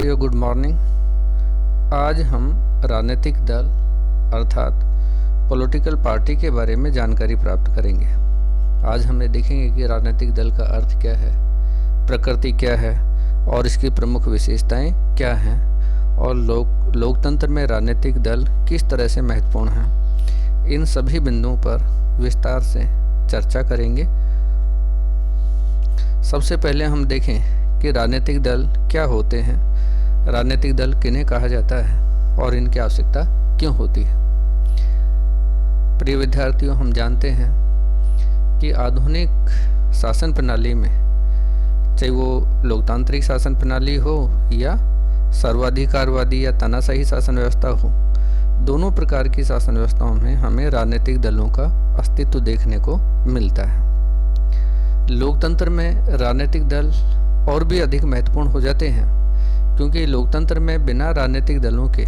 साथियों, good morning. आज हम राजनीतिक दल अर्थात पॉलिटिकल पार्टी के बारे में जानकारी प्राप्त करेंगे। आज हम देखेंगे कि राजनीतिक दल का अर्थ क्या है, प्रकृति क्या है और इसकी प्रमुख विशेषताएं क्या हैं और लोकतंत्र में राजनीतिक दल किस तरह से महत्वपूर्ण हैं। इन सभी बिंदुओं पर विस्तार से चर्चा करेंगे। सबसे पहले हम देखें कि राजनीतिक दल क्या होते हैं, राजनीतिक दल किन्हें कहा जाता है और इनकी आवश्यकता क्यों होती है। प्रिय विद्यार्थियों, हम जानते हैं कि आधुनिक शासन प्रणाली में, चाहे वो लोकतांत्रिक शासन प्रणाली हो या सर्वाधिकारवादी या तानाशाही शासन व्यवस्था हो, दोनों प्रकार की शासन व्यवस्थाओं में हमें राजनीतिक दलों का अस्तित्व देखने को मिलता है। लोकतंत्र में राजनीतिक दल और भी अधिक महत्वपूर्ण हो जाते हैं, क्योंकि लोकतंत्र में बिना राजनीतिक दलों के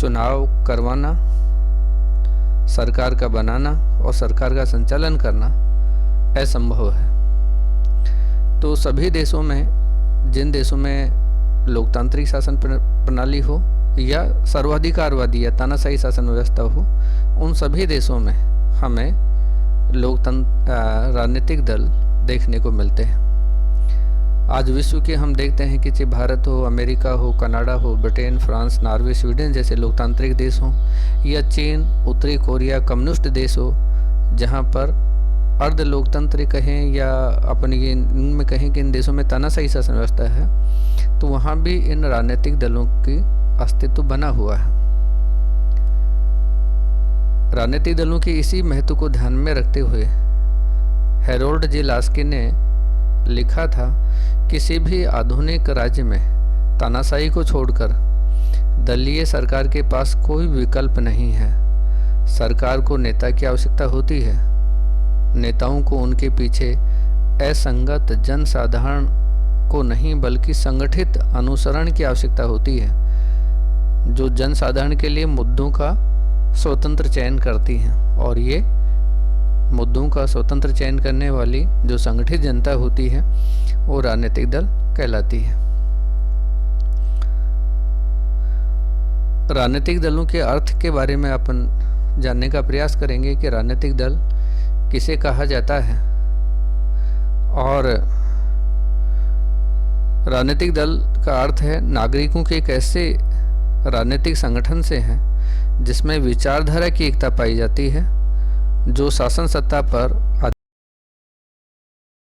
चुनाव करवाना, सरकार का बनाना और सरकार का संचालन करना असंभव है। तो सभी देशों में, जिन देशों में लोकतांत्रिक शासन प्रणाली हो या सर्वाधिकारवादी या तानाशाही शासन व्यवस्था हो, उन सभी देशों में हमें राजनीतिक दल देखने को मिलते हैं। आज विश्व के हम देखते हैं कि चाहे भारत हो, अमेरिका हो, कनाडा हो, ब्रिटेन, फ्रांस, नॉर्वे, स्वीडन जैसे लोकतांत्रिक देश हों या चीन, उत्तरी कोरिया कम्युनिस्ट देश हो, जहां पर अर्ध लोकतंत्र कहें या अपने इनमें कहें कि इन देशों में तानाशाही शासन व्यवस्था है, तो वहां भी इन राजनीतिक दलों की अस्तित्व बना हुआ है। राजनीतिक दलों के इसी महत्व को ध्यान में रखते हुए हैरोल्ड जे लास्की ने लिखा था, किसी भी आधुनिक राज्य में तानाशाही को छोड़कर दलीय सरकार के पास कोई विकल्प नहीं है। सरकार को नेता की आवश्यकता होती है। नेताओं को उनके पीछे असंगत जनसाधारण को नहीं बल्कि संगठित अनुसरण की आवश्यकता होती है, जो जनसाधारण के लिए मुद्दों का स्वतंत्र चयन करती हैं, और ये मुद्दों का स्वतंत्र चयन करने वाली जो संगठित जनता होती है वो राजनीतिक दल कहलाती है। राजनीतिक दलों के अर्थ के बारे में अपन जानने का प्रयास करेंगे कि राजनीतिक दल किसे कहा जाता है और राजनीतिक दल का अर्थ है नागरिकों के एक ऐसे राजनीतिक संगठन से है जिसमें विचारधारा की एकता पाई जाती है, जो शासन सत्ता पर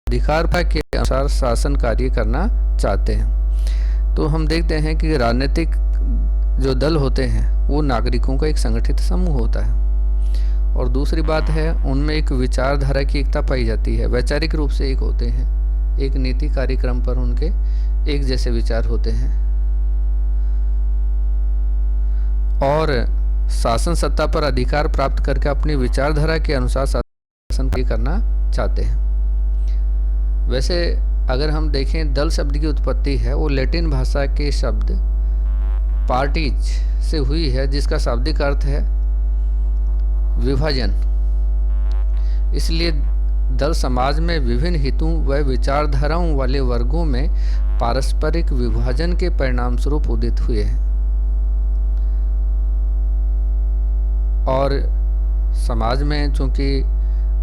अधिकार के अनुसार शासन कार्य करना चाहते हैं। तो हम देखते हैं कि राजनीतिक जो दल होते हैं वो नागरिकों का एक संगठित समूह होता है, और दूसरी बात है उनमें एक विचारधारा की एकता पाई जाती है। वैचारिक रूप से एक होते हैं, एक नीति कार्यक्रम पर उनके एक जैसे विचार होते हैं और शासन सत्ता पर अधिकार प्राप्त करके अपनी विचारधारा के अनुसार शासन करना चाहते हैं। वैसे अगर हम देखें, दल शब्द की उत्पत्ति है वो लैटिन भाषा के शब्द पार्टीज से हुई है, जिसका शाब्दिक अर्थ है विभाजन। इसलिए दल समाज में विभिन्न हितों व विचारधाराओं वाले वर्गों में पारस्परिक विभाजन के परिणाम स्वरूप उदित हुए हैं। और समाज में चूंकि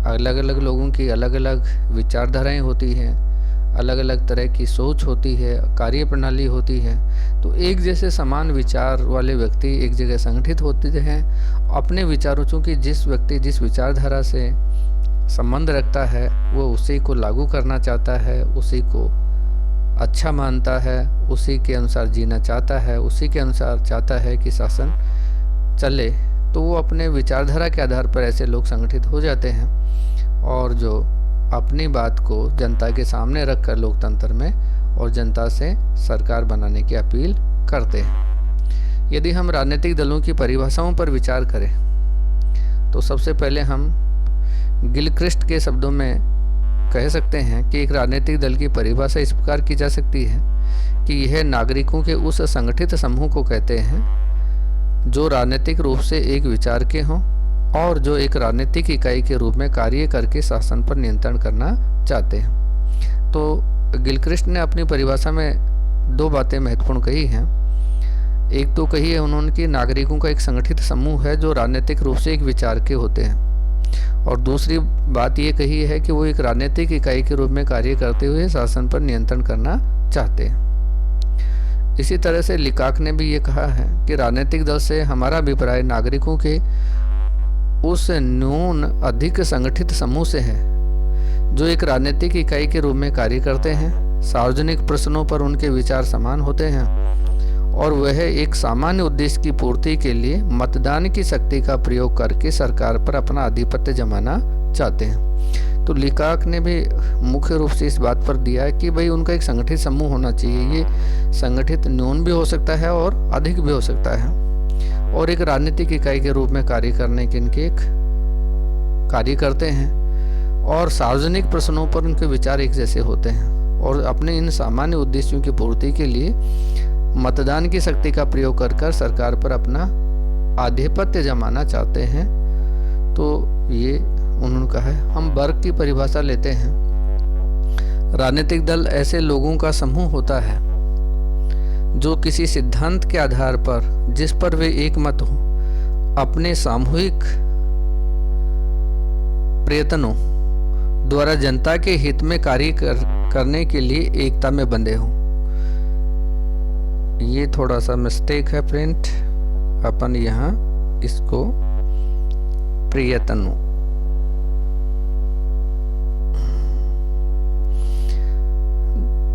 अलग अलग लोगों की अलग अलग विचारधाराएं होती हैं, अलग अलग तरह की सोच होती है, कार्य प्रणाली होती है, तो एक जैसे समान विचार वाले व्यक्ति एक जगह संगठित होते हैं। अपने विचारों, चूंकि जिस व्यक्ति जिस विचारधारा से संबंध रखता है वो उसी को लागू करना चाहता है, उसी को अच्छा मानता है, उसी के अनुसार जीना चाहता है, उसी के अनुसार चाहता है कि शासन चले, तो वो अपने विचारधारा के आधार पर ऐसे लोग संगठित हो जाते हैं और जो अपनी बात को जनता के सामने रखकर लोकतंत्र में और जनता से सरकार बनाने की अपील करते हैं। यदि हम राजनीतिक दलों की परिभाषाओं पर विचार करें तो सबसे पहले हम गिलक्रिस्ट के शब्दों में कह सकते हैं कि एक राजनीतिक दल की परिभाषा इस प्रकार की जा सकती है कि यह नागरिकों के उस संगठित समूह को कहते हैं जो राजनीतिक रूप से एक विचार के हों और जो एक राजनीतिक इकाई के रूप में कार्य करके शासन पर नियंत्रण करना चाहते हैं। तो गिलक्रिस्ट ने अपनी परिभाषा में दो बातें महत्वपूर्ण कही हैं। एक तो कही है उन्होंने कि नागरिकों का एक संगठित समूह है जो राजनीतिक रूप से एक विचार के होते हैं, और दूसरी बात ये कही है कि वो एक राजनीतिक इकाई के रूप में कार्य करते हुए शासन पर नियंत्रण करना चाहते हैं। इसी तरह से लिकाक ने भी ये कहा है कि राजनीतिक दल से हमारा अभिप्राय नागरिकों के उस न्यून अधिक संगठित समूह से है जो एक राजनीतिक इकाई के रूप में कार्य करते हैं, सार्वजनिक प्रश्नों पर उनके विचार समान होते हैं और वह एक सामान्य उद्देश्य की पूर्ति के लिए मतदान की शक्ति का प्रयोग करके सरकार पर अपना आधिपत्य जमाना चाहते हैं। तो लिकाक ने भी मुख्य रूप से इस बात पर दिया है कि भाई उनका एक संगठित समूह होना चाहिए। ये संगठित न्यून भी हो सकता है और अधिक भी हो सकता है, और एक राजनीतिक इकाई के रूप में कार्य करने के इनके एक कार्य करते हैं, और सार्वजनिक प्रश्नों पर उनके विचार एक जैसे होते हैं, और अपने इन सामान्य उद्देश्यों की पूर्ति के लिए मतदान की शक्ति का प्रयोग कर सरकार पर अपना आधिपत्य जमाना चाहते हैं। तो ये उन्होंने कहा है। हम वर्ग की परिभाषा लेते हैं। राजनीतिक दल ऐसे लोगों का समूह होता है जो किसी सिद्धांत के आधार पर जिस पर वे एक मत हो अपने सामूहिक प्रयत्नों द्वारा जनता के हित में कार्य करने के लिए एकता में बंधे हों। ये थोड़ा सा मिस्टेक है प्रिंट, अपन यहाँ इसको प्रयत्नों,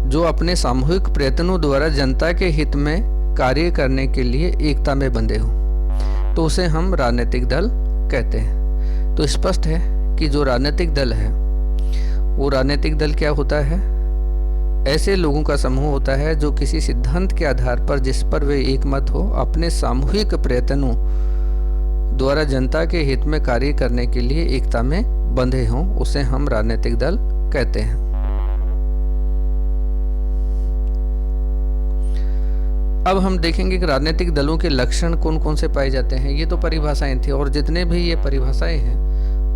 जो अपने सामूहिक प्रयत्नों द्वारा जनता के हित में कार्य करने के लिए एकता में बंधे हो, तो उसे हम राजनीतिक दल कहते हैं। तो स्पष्ट है कि जो राजनीतिक दल है वो राजनीतिक दल क्या होता है? ऐसे लोगों का समूह होता है जो किसी सिद्धांत के आधार पर जिस पर वे एक मत हो अपने सामूहिक प्रयत्नों द्वारा जनता के हित में कार्य करने के लिए एकता में बंधे हों, उसे हम राजनीतिक दल कहते हैं। अब हम देखेंगे कि राजनीतिक दलों के लक्षण कौन कौन से पाए जाते हैं। ये तो परिभाषाएं थी, और जितने भी ये परिभाषाएं हैं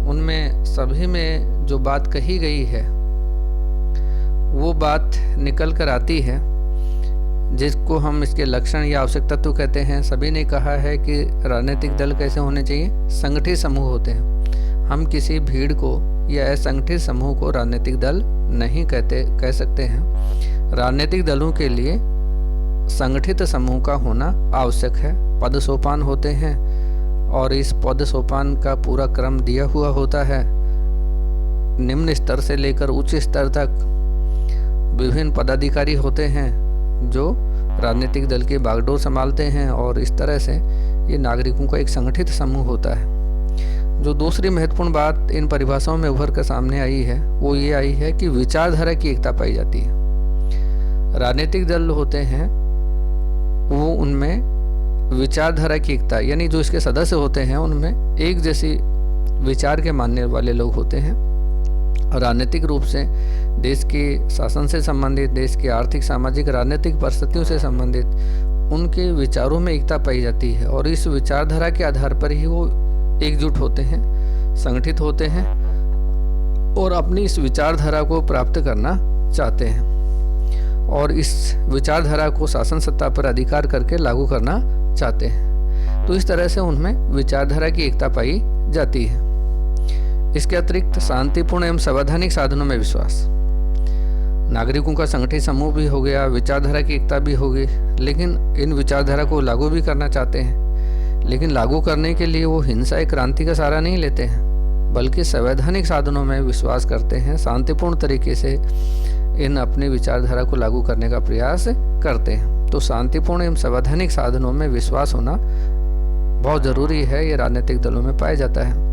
उनमें सभी में जो बात कही गई है वो बात निकल कर आती है जिसको हम इसके लक्षण या आवश्यक तत्व कहते हैं। सभी ने कहा है कि राजनीतिक दल कैसे होने चाहिए? संगठित समूह होते हैं। हम किसी भीड़ को या असंगठित समूह को राजनीतिक दल नहीं कह सकते हैं। राजनीतिक दलों के लिए संगठित समूह का होना आवश्यक है। पद सोपान होते हैं और इस पद सोपान का पूरा क्रम दिया हुआ होता है। निम्न स्तर से लेकर उच्च स्तर तक विभिन्न पदाधिकारी होते हैं जो राजनीतिक दल की बागडोर संभालते हैं, और इस तरह से ये नागरिकों का एक संगठित समूह होता है। जो दूसरी महत्वपूर्ण बात इन परिभाषाओं में उभर कर सामने आई है वो ये आई है कि विचारधारा की एकता पाई जाती है। राजनीतिक दल होते हैं वो उनमें विचारधारा की एकता, यानी जो इसके सदस्य होते हैं उनमें एक जैसी विचार के मानने वाले लोग होते हैं। राजनीतिक रूप से देश के शासन से संबंधित, देश की आर्थिक सामाजिक राजनीतिक परिस्थितियों से संबंधित उनके विचारों में एकता पाई जाती है, और इस विचारधारा के आधार पर ही वो एकजुट होते हैं, संगठित होते हैं और अपनी इस विचारधारा को प्राप्त करना चाहते हैं, और इस विचारधारा को शासन सत्ता पर अधिकार करके लागू करना चाहते हैं। तो इस तरह से उनमें विचारधारा की एकता पाई जाती है। इसके अतिरिक्त शांतिपूर्ण एवं संवैधानिक साधनों में विश्वास। नागरिकों का संगठित समूह भी हो गया, विचारधारा की एकता भी होगी, लेकिन इन विचारधारा को लागू भी करना चाहते हैं। लेकिन लागू करने के लिए वो हिंसा या क्रांति का सहारा नहीं लेते हैं, बल्कि संवैधानिक साधनों में विश्वास करते हैं। शांतिपूर्ण तरीके से इन अपनी विचारधारा को लागू करने का प्रयास करते हैं। तो शांतिपूर्ण एवं संवैधानिक साधनों में विश्वास होना बहुत ज़रूरी है, ये राजनीतिक दलों में पाया जाता है।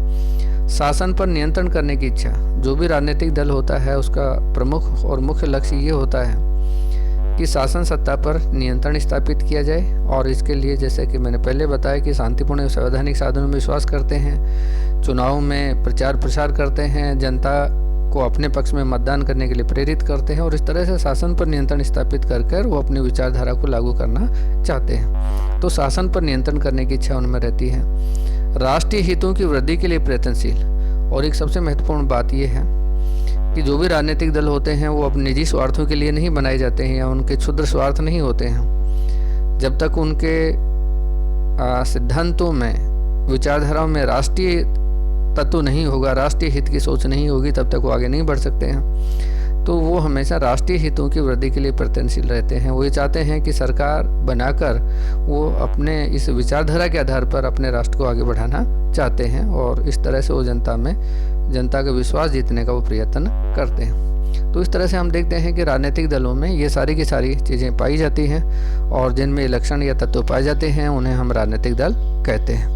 शासन पर नियंत्रण करने की इच्छा। जो भी राजनीतिक दल होता है उसका प्रमुख और मुख्य लक्ष्य ये होता है कि शासन सत्ता पर नियंत्रण स्थापित किया जाए, और इसके लिए जैसे कि मैंने पहले बताया कि शांतिपूर्ण एवं संवैधानिक साधनों में विश्वास करते हैं, चुनाव में प्रचार प्रसार करते हैं, जनता को अपने पक्ष में मतदान करने के लिए प्रेरित करते हैं, और इस तरह से शासन पर नियंत्रण स्थापित कर वो अपनी विचारधारा को लागू करना चाहते हैं। तो शासन पर नियंत्रण करने की इच्छा उनमें रहती है। राष्ट्रीय हितों की वृद्धि के लिए प्रयत्नशील, और एक सबसे महत्वपूर्ण बात यह है कि जो भी राजनीतिक दल होते हैं वो अपने निजी स्वार्थों के लिए नहीं बनाए जाते हैं या उनके क्षुद्र स्वार्थ नहीं होते हैं। जब तक उनके सिद्धांतों में, विचारधाराओं में राष्ट्रीय तत्व नहीं होगा, राष्ट्रीय हित की सोच नहीं होगी, तब तक वो आगे नहीं बढ़ सकते हैं। तो वो हमेशा राष्ट्रीय हितों की वृद्धि के लिए प्रयत्नशील रहते हैं। वो ये चाहते हैं कि सरकार बनाकर वो अपने इस विचारधारा के आधार पर अपने राष्ट्र को आगे बढ़ाना चाहते हैं और इस तरह से वो जनता का विश्वास जीतने का वो प्रयत्न करते हैं। तो इस तरह से हम देखते हैं कि राजनीतिक दलों में ये सारी की सारी चीज़ें पाई जाती हैं और जिनमें लक्षण या तत्व पाए जाते हैं उन्हें हम राजनीतिक दल कहते हैं।